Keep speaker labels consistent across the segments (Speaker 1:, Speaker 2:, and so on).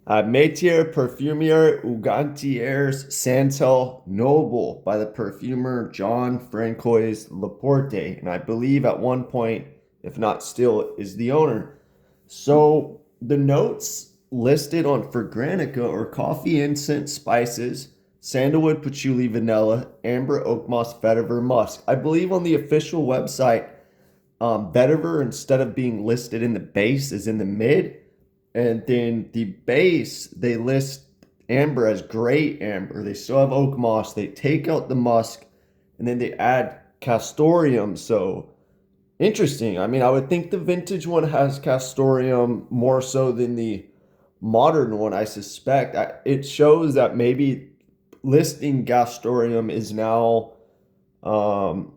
Speaker 1: Maitre, Parfumeur, ou Gantier's Santal Noble by the perfumer John Francois Laporte. And I believe at one point, if not still, is the owner. So the notes listed on Fragrantica are coffee, incense, spices, sandalwood, patchouli, vanilla, amber, oak moss, vetiver, musk. I believe on the official website, vetiver, instead of being listed in the base, is in the mid. And then the base, they list amber as gray amber. They still have oak moss. They take out the musk and then they add castoreum. So interesting. I mean, I would think the vintage one has castoreum more so than the modern one, I suspect. It shows that maybe listing castoreum is now um,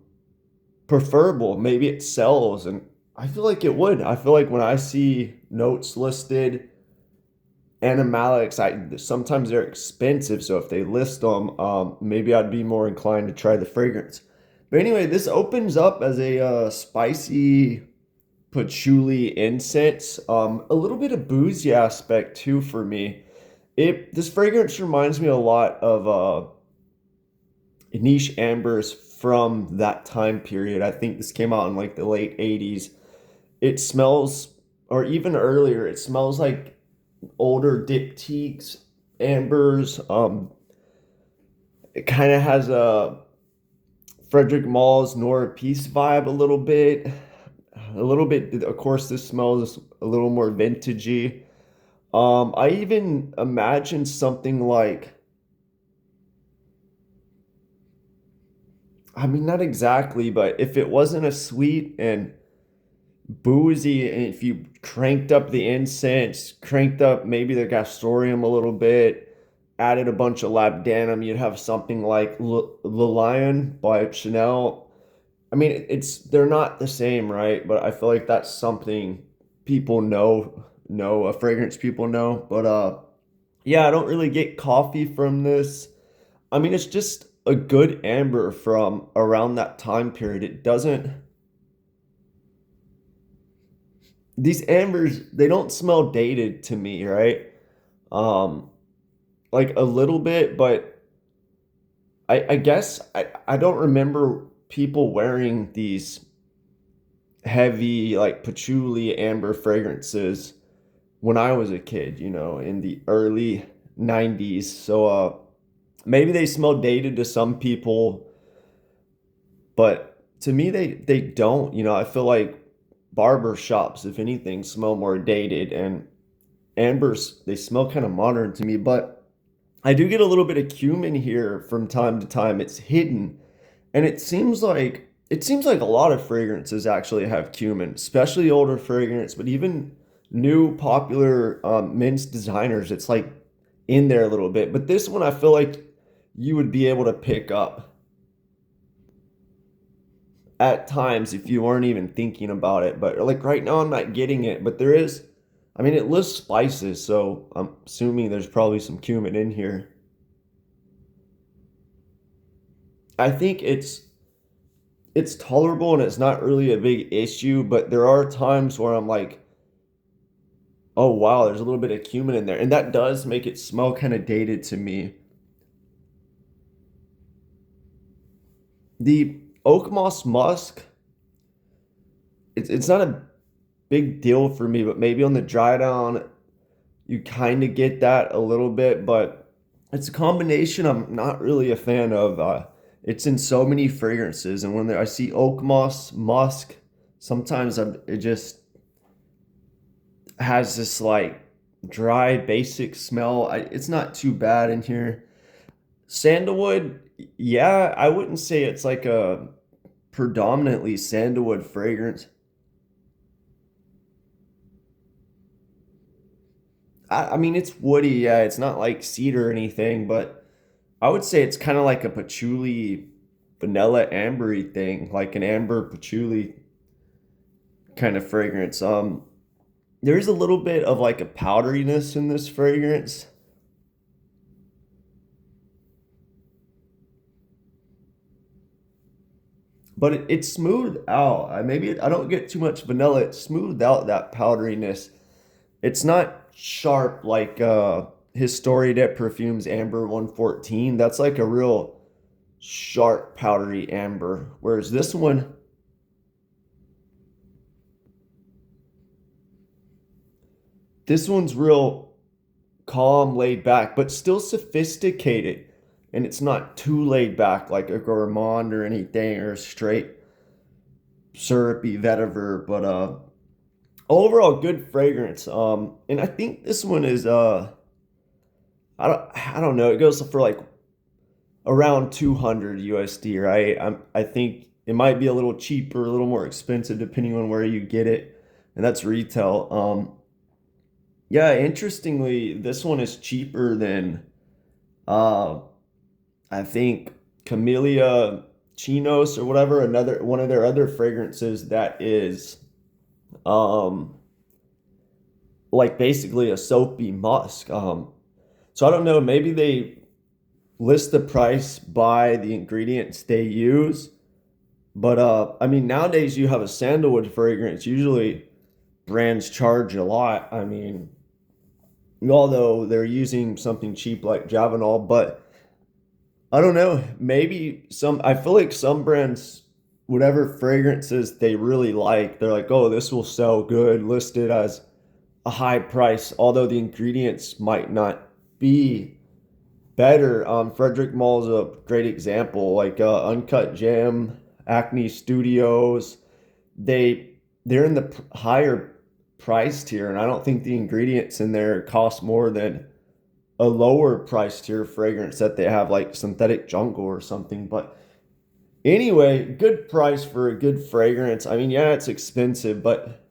Speaker 1: preferable. Maybe it sells, and I feel like it would. I feel like when I see notes listed, animalics, sometimes they're expensive. So if they list them, maybe I'd be more inclined to try the fragrance. But anyway, this opens up as a spicy patchouli incense. A little bit of boozy aspect too for me. This fragrance reminds me a lot of niche ambers from that time period. I think this came out in like the late 80s. It smells, or even earlier, it smells like older diptychs, ambers. It kind of has a Frederick Mall's Nora Peace vibe a little bit. A little bit, of course, this smells a little more vintagey. I even imagine something like, I mean, not exactly, but if it wasn't a sweet and boozy, and if you cranked up the incense, cranked up maybe the castoreum a little bit, added a bunch of labdanum, you'd have something like Le Lion by Chanel. I mean, they're not the same, right? But I feel like that's something people know a fragrance people know. But yeah, I don't really get coffee from this. I mean, it's just a good amber from around that time period. It doesn't These ambers, they don't smell dated to me, right? Um like a little bit, but I guess I don't remember people wearing these heavy like patchouli amber fragrances when I was a kid, in the early 90s. So maybe they smell dated to some people, but to me they don't. I feel like barber shops, if anything, smell more dated, and ambers, they smell kind of modern to me, but I do get a little bit of cumin here from time to time. It's hidden, and it seems like a lot of fragrances actually have cumin, especially older fragrance, but even new popular men's designers. It's like in there a little bit. But this one, I feel like you would be able to pick up at times if you weren't even thinking about it. But like right now, I'm not getting it. But there is, I mean, it lists spices, so I'm assuming there's probably some cumin in here. I think it's tolerable and it's not really a big issue, but there are times where I'm like, oh wow, there's a little bit of cumin in there, and that does make it smell kind of dated to me. The oak moss musk, it's not a big deal for me, but maybe on the dry down, you kind of get that a little bit, but it's a combination I'm not really a fan of. It's in so many fragrances, and when I see oak moss musk, sometimes it just has this like dry, basic smell. It's not too bad in here. Sandalwood, yeah, I wouldn't say it's like a predominantly sandalwood fragrance. I mean, it's woody, yeah. It's not like cedar or anything, but I would say it's kind of like a patchouli, vanilla ambery thing, like an amber patchouli kind of fragrance. There's a little bit of like a powderiness in this fragrance, but it's smoothed out. Maybe I don't get too much vanilla. It's smoothed out that powderiness. It's not. sharp like Historia Perfume's Amber 114. That's like a real sharp powdery amber. Whereas this one's real calm, laid back, but still sophisticated. And it's not too laid back like a gourmand or anything or a straight syrupy vetiver, but overall good fragrance. And I think this one is I don't know, it goes for like around 200 USD, right? I think it might be a little cheaper, a little more expensive depending on where you get it, and that's retail. Yeah, interestingly, this one is cheaper than uh I think Camellia Chinos or whatever, another one of their other fragrances that is um like basically a soapy musk. So I don't know, maybe they list the price by the ingredients they use. But I mean, nowadays you have a sandalwood fragrance. Usually brands charge a lot. I mean, although they're using something cheap like Javanol, but I don't know. Maybe I feel like some brands, whatever fragrances they really like, they're like, oh, this will sell good, listed as a high price, although the ingredients might not be better. Frederick Mall's a great example. Like Uncut Gem, Acne Studios, they're in the higher price tier, and I don't think the ingredients in there cost more than a lower price tier fragrance that they have, like Synthetic Jungle or something. But anyway, good price for a good fragrance. I mean, yeah, it's expensive, but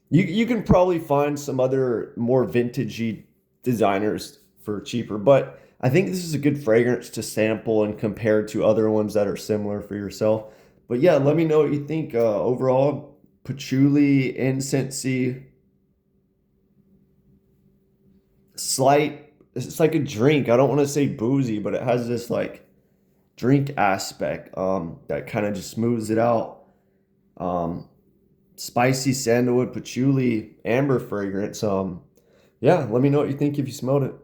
Speaker 1: you can probably find some other more vintagey designers for cheaper. But I think this is a good fragrance to sample and compare to other ones that are similar for yourself. But yeah, let me know what you think. Overall, patchouli, incensey, slight. It's like a drink. I don't want to say boozy, but it has this like drink aspect that kind of just smooths it out. Um, Spicy sandalwood, patchouli, amber fragrance. Yeah, let me know what you think if you smelled it.